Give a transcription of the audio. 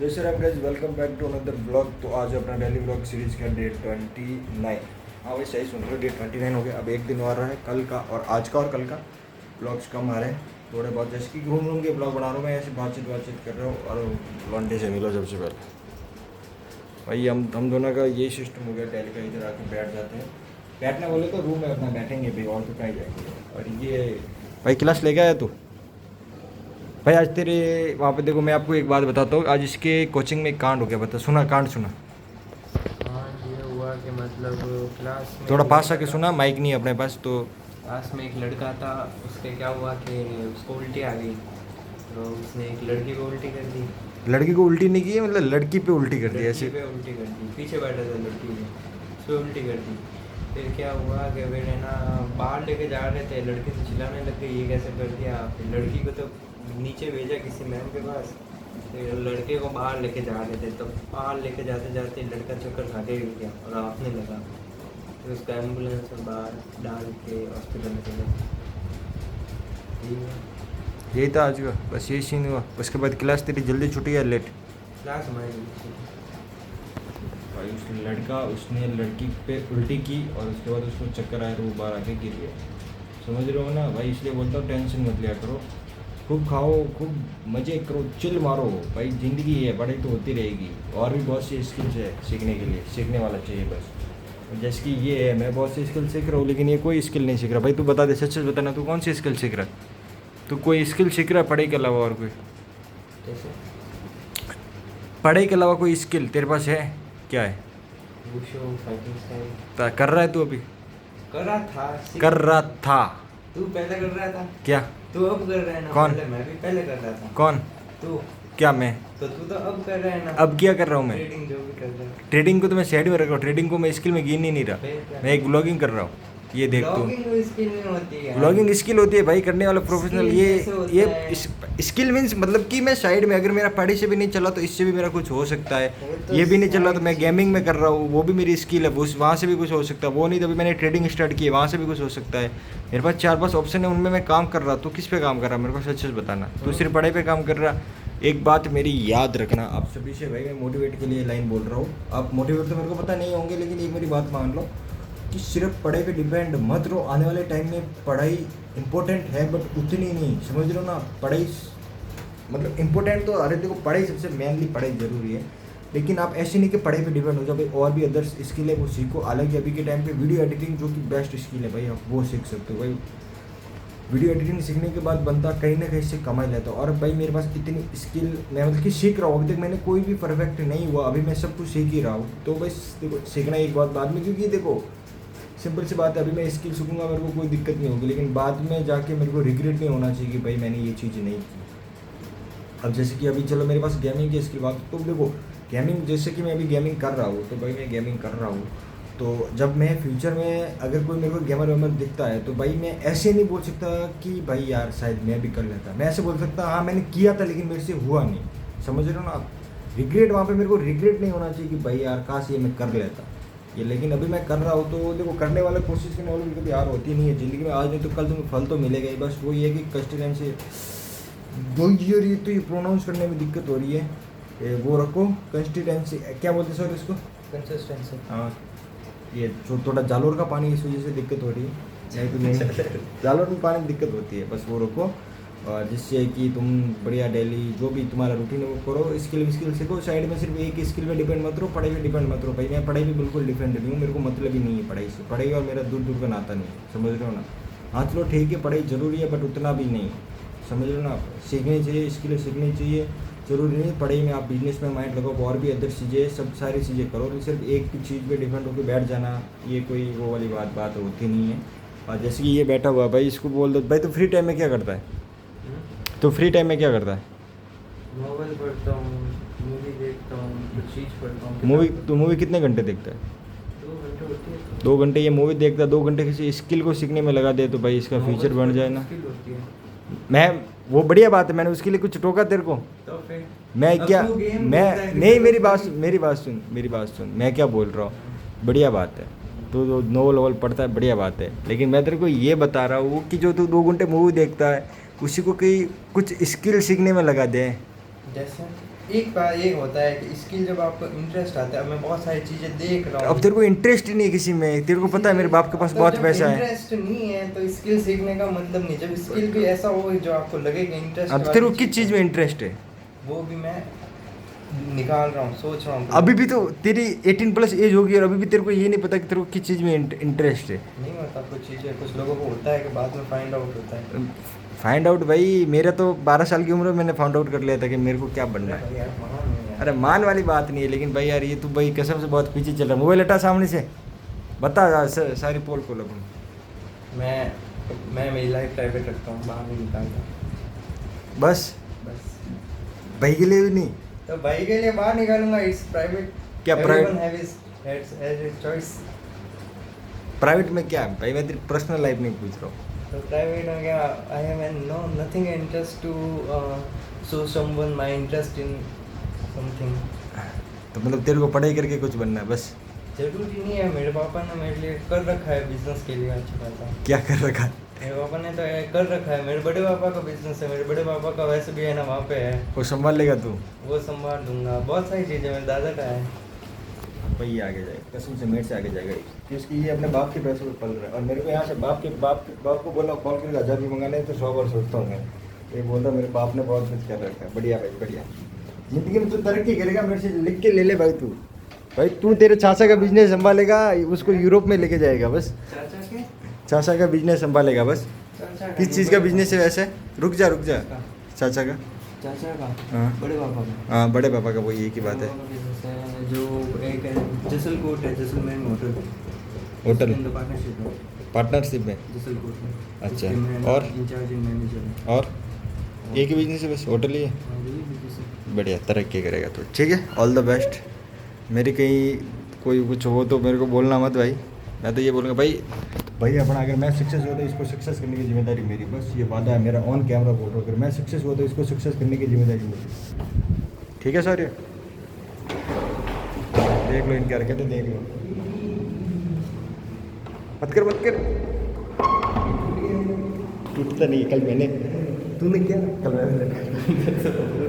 जय Shri Ram guys, welcome back to another blog. तो आज अपना डेली ब्लॉग सीरीज का डे 29। हाँ भाई सही सुन रहे हो, डे 29 हो गया। अब एक दिन और रहा है, कल का और आज का और कल का ब्लॉग्स कम आ रहे हैं थोड़े बहुत। जैसे कि घूम के ब्लॉग बना रहा हूँ मैं, ऐसे बातचीत कर रहा हूँ। और लॉन्डे से मिलो सबसे पहले भाई। हम दोनों का यही सिस्टम हो गया डेली का, इधर आके बैठ जाते हैं। बैठना बोले तो रूम में अपना बैठेंगे भाई, और तो कहीं जाएंगे। और ये भाई क्लास ले गया तू भाई आज तेरे वहाँ पे। देखो मैं आपको एक बात बताता हूँ, आज इसके कोचिंग में एक कांड हो गया। बता, सुना कांड? सुना? हाँ, ये हुआ कि मतलब क्लास में थोड़ा पास आके सुना, माइक नहीं है अपने पास तो। क्लास में एक लड़का था, उसके क्या हुआ कि उसको उल्टी आ गई, तो उसने एक लड़की को उल्टी कर दी। लड़की को उल्टी नहीं की, मतलब लड़की पे उल्टी कर दी लड़की ऐसे। पे उल्टी कर दी, पीछे बैठा था लड़की में, उस पर उल्टी कर दी। फिर क्या हुआ कि फिर है ना, बाहर लेके जा रहे थे, लड़के से चिल्लाने लग गए ये कैसे कर दिया। फिर लड़की को तो नीचे भेजा किसी मैम के पास, फिर लड़के को बाहर लेके जा रहे थे, तो बाहर लेके जाते जाते लड़का चक्कर खा के गिर गया और हांफने लगा। फिर उसका एम्बुलेंस में बाहर डाल के हॉस्पिटल में चले गए। यही था आज का, बस यही सीन हुआ। उसके बाद क्लास तेरी जल्दी छुट्टी या लेट? क्लास हमारी भाई उस लड़का, उसने लड़की पे उल्टी की और उसके बाद उसको चक्कर आया तो वो बाहर आके गिर गया। समझ रहे हो ना भाई? इसलिए बोलता हूँ टेंशन मत लिया करो, खूब खाओ, खूब मज़े करो, चिल मारो भाई। ज़िंदगी है, पढ़ाई तो होती रहेगी। और भी बहुत सी स्किल्स है सीखने के लिए, सीखने वाला चाहिए बस। जैसे कि ये है, मैं बहुत सी स्किल सीख रहा हूँ, लेकिन ये कोई स्किल नहीं सीख रहा। भाई तू बता दे, सच सच बताना, तू कौन सी स्किल सीख रहा है? तू कोई स्किल सीख रहा है पढ़ाई के अलावा? और कोई जैसे पढ़ाई के अलावा कोई स्किल तेरे पास है? क्या है? वुशो, फाइटिंग स्टाइल कर रहा है तू अभी? कर रहा था। कर रहा था? तू पहले कर रहा था, क्या? तू अब कर रहा है ना। कौन? पहले मैं भी पहले कर रहा था। कौन? तू क्या मैं? तो तू तो अब कर रहा है ना। अब क्या कर रहा हूँ मैं? ट्रेडिंग जो भी कर रहा है। ट्रेडिंग को तो मैं साइड में रख रहा हूँ, ट्रेडिंग को मैं स्किल में गिन ही नहीं रहा। फिर क्या? मैं एक ब्लॉगिंग कर रहा हूँ, ये देख तू। ब्लॉगिंग स्किल नहीं होती है। ब्लॉगिंग स्किल होती है भाई, करने वाला प्रोफेशनल। Skill कैसे होता ये है? स्किल मीन्स मतलब कि मैं साइड में, अगर मेरा पढ़ाई से भी नहीं चला तो इससे भी मेरा कुछ हो सकता है। वो तो ये भी नहीं चला तो side मैं गेमिंग में कर रहा हूँ, वो भी मेरी स्किल है, उस वहाँ से भी कुछ हो सकता है। वो नहीं तो अभी मैंने ट्रेडिंग स्टार्ट की है, वहाँ से भी कुछ हो सकता है। मेरे पास 4-5 ऑप्शन है, उनमें मैं काम कर रहा। तो किस पे काम कर रहा मेरे को सच सच बताना। तो सिर्फ पढ़ाई पे काम कर रहा। एक बात मेरी याद रखना आप सभी से भाई, मैं मोटिवेट के लिए लाइन बोल रहा हूँ। आप मोटिवेट तो मेरे को पता नहीं होंगे, लेकिन एक मेरी बात मान लो कि सिर्फ पढ़ाई पे डिपेंड मत रहो। आने वाले टाइम में पढ़ाई इंपॉर्टेंट है, बट उतनी नहीं, समझ रहे हो ना? पढ़ाई मतलब इंपॉर्टेंट तो, अरे देखो पढ़ाई सबसे मेनली पढ़ाई ज़रूरी है, लेकिन आप ऐसे नहीं कि पढ़ाई पे डिपेंड हो जाओ भाई। और भी अदर्स स्किल है वो सीखो। हालांकि अभी के टाइम पे वीडियो एडिटिंग जो कि बेस्ट स्किल है भाई, आप वो सीख सकते हो भाई। वीडियो एडिटिंग सीखने के बाद बंदा कहीं ना कहीं से कमा लेता है। और भाई मेरे पास इतनी स्किल, मैं मतलब कि सीख रहा हूँ। अभी तक मैंने कोई भी परफेक्ट नहीं हुआ, अभी मैं सब कुछ सीख ही रहा हूँ। तो बस देखो, सीखना एक बात बाद में, क्योंकि देखो सिंपल सी बात है, अभी मैं स्किल सीखूंगा मेरे को कोई दिक्कत नहीं होगी, लेकिन बाद में जाके मेरे को रिग्रेट नहीं होना चाहिए कि भाई मैंने ये चीज़ नहीं की। अब जैसे कि अभी चलो मेरे पास गेमिंग की स्किल बात, तो देखो गेमिंग, जैसे कि मैं अभी गेमिंग कर रहा हूँ, तो भाई मैं गेमिंग कर रहा हूँ। तो जब मैं फ्यूचर में अगर कोई मेरे को गेमर वेमर दिखता है, तो भाई मैं ऐसे नहीं बोल सकता कि भाई यार शायद मैं भी कर लेता। मैं ऐसे बोल सकता हाँ मैंने किया था लेकिन मेरे से हुआ नहीं। समझ रहे हो ना आप? रिग्रेट, वहाँ पे मेरे को रिग्रेट नहीं होना चाहिए कि भाई यार काश ये मैं कर लेता ये, लेकिन अभी मैं कर रहा हूँ। तो देखो करने वाले, कोशिश करने वालों की कभी हार होती नहीं है ज़िंदगी में। आज नहीं तो कल तुम्हें फल तो मिलेगा ही। बस वो ये है कि कंसिस्टेंसी, दो ये तो ये प्रोनाउंस करने में दिक्कत हो रही है, वो रखो कंसिस्टेंसी। क्या बोलते सर इसको? कंसिस्टेंसी। हाँ, ये जो थोड़ा जालोर का पानी इस वजह से दिक्कत हो रही है, नहीं तो नहीं जालोर में पानी की दिक्कत होती है। बस वो रखो, और जिससे कि तुम बढ़िया डेली जो भी तुम्हारा रूटीन है वो करो। स्किल सीखो, साइड में सिर्फ एक स्किल पे डिपेंड मत रहो, पढ़ाई पे डिपेंड मत रहो भाई। मैं पढ़ाई पे बिल्कुल डिपेंड नहीं हूँ, मेरे को मतलब ही नहीं है पढ़ाई से। पढ़ाई और मेरा दूर दूर का नाता नहीं है, समझ रहे हो ना? हाँ चलो ठीक है, पढ़ाई ज़रूरी है बट उतना भी नहीं, समझ रहे हो ना आप? सीखनी चाहिए, स्किल सीखनी चाहिए। ज़रूरी नहीं पढ़ाई में आप बिजनेस में माइंड लगाओ, और भी अदर चीज़ें, सब सारी चीज़ें करो। सिर्फ एक चीज़ पे डिपेंड होकर बैठ जाना, ये कोई वो वाली बात होती नहीं है। और जैसे कि ये बैठा हुआ भाई, इसको बोल दो भाई तो फ्री टाइम में क्या करता है? तो फ्री टाइम में क्या करता है? नॉवल पढ़ता हूँ, मूवी देखता हूँ, कुछ चीज़ पढ़ता हूँ। मूवी? तो मूवी कितने घंटे देखता है? 2 घंटे होती है। 2 घंटे ये मूवी देखता है, 2 घंटे किसी स्किल को सीखने में लगा दे तो भाई इसका नॉवेल फ्यूचर बन जाए ना। मुश्किल होती है। मैं वो बढ़िया बात है, मैंने उसके लिए कुछ टोका तेरे को? तो फिर मैं अब क्या, तू गेम मैं खेलता है, नहीं, किसी मेरी को बात थोड़ी- सुन, मेरी बात सुन, मैं क्या बोल रहा हूँ? बढ़िया बात है, तो जो नोवेल वोवेल पढ़ता है बढ़िया बात है, लेकिन मैं तेरे को ये बता रहा हूँ कि जो तू 2 घंटे मूवी देखता है, उसी को कहीं कुछ स्किल सीखने में लगा दे। जैसे एक बार ये होता है कि स्किल जब आपको इंटरेस्ट आता है, अब मैं बहुत सारी चीज़ें देख रहा हूँ। अब तेरे को इंटरेस्ट ही नहीं है किसी में, तेरे को पता है मेरे बाप के पास बहुत पैसा है। इंटरेस्ट नहीं है तो स्किल सीखने का मतलब नहीं, जब स्किल भी ऐसा हो जो आपको लगे कि इंटरेस्ट, अब तेरे को किस चीज़ में इंटरेस्ट है? वो भी मैं निकाल रहा हूँ, सोच रहा हूँ। अभी भी तो तेरी 18+ एज होगी और अभी भी तेरे को ये नहीं पता कि तेरे को किस चीज़ में इंटरेस्ट है। नहीं होता कुछ चीज़ें, कुछ लोगों को होता है कि बाद में फाइंड आउट होता है। फाइंड आउट भाई, मेरा तो 12 साल की उम्र में मैंने फाइंड आउट कर लिया था कि मेरे को क्या बनना है। भाई यार महान हूँ यार। अरे मान वाली बात नहीं है, लेकिन भाई यार ये तू भाई कसम से बहुत पीछे चल रहा है। मोबाइल हटा सामने से, बता सारी पोल खोल अपन। मैं मेरी लाइफ प्राइवेट रखता हूँ, बाहर नहीं निकालता बस बस। भाई के लिए भी नहीं? तो भाई के लिए बाहर निकालूंगा, इट्स प्राइवेट। क्या Everyone have his choice। Private में क्या है भाई? मैं तेरी पर्सनल लाइफ नहीं पूछ रहा हूँ। तो प्राइवेट में क्या, I have no nothing interest to show someone my interest in something. तो मतलब तेरे को पढ़ाई करके कुछ बनना है बस? जरूरी नहीं है, मेरे पापा ने मेरे लिए कर रखा है बिजनेस के लिए अच्छा खासा। क्या कर रखा है? मेरे पापा ने तो कर रखा है, मेरे बड़े पापा का बिजनेस है, मेरे बड़े पापा का वैसे भी है ना वहाँ पे है, वो संभाल लेगा तू? वो संभाल लूंगा। बहुत सारी चीज़ें, मेरे दादा का है। भाई ये आगे जाएगा, कसम से मेरे से आगे जाएगा क्योंकि ये अपने बाप के पैसों पे पल रहा है। और मेरे को यहाँ से बाप को बोला कॉल करके 1000 रुपये मंगाने, तो 100 बार सोचता हूँ मैं। ये बोल रहा मेरे बाप ने बहुत कुछ कर रखा है। बढ़िया भाई बढ़िया, जिंदगी में तू तरक्की करेगा। मेरे से लिख के ले ले भाई तू। भाई तू तेरे चाचा का बिजनेस संभालेगा, उसको यूरोप में लेके जाएगा बस। चाचा के चाचा का बिजनेस संभालेगा बस। चाचा किस चीज़ का बिजनेस है वैसे? रुक जा चाचा का। चाचा का, हाँ बड़े पापा का। हाँ, बड़े पापा का, वही एक ही बात है। बड़े पापा का business है, जो एक है जसलकोट है, जैसलमेर में होटल। होटल पार्टनरशिप है पार्टनरशिप में? जसलकोट में। अच्छा, उसके मैं और? इंचार्ज मैनेजर है। और एक ही बिजनेस है बस, होटल ही है? हाँ, यही business है। बढ़िया, तरक्की करेगा तो ठीक है, ऑल द बेस्ट। मेरी कहीं कोई कुछ हो तो मेरे को बोलना मत भाई। मैं तो ये बोलूँगा भाई अपना, अगर मैं सक्सेस हुआ तो इसको सक्सेस करने की जिम्मेदारी मेरी, बस ये वादा है मेरा। ऑन कैमरा बोल रहा हूँ, अगर मैं सक्सेस हुआ तो इसको सक्सेस करने की जिम्मेदारी मेरी। ठीक है सर? ये देख लो इनकी हरकतें, देख लो। मत कर टूटता नहीं। कल मैंने, तूने क्या, कल मैंने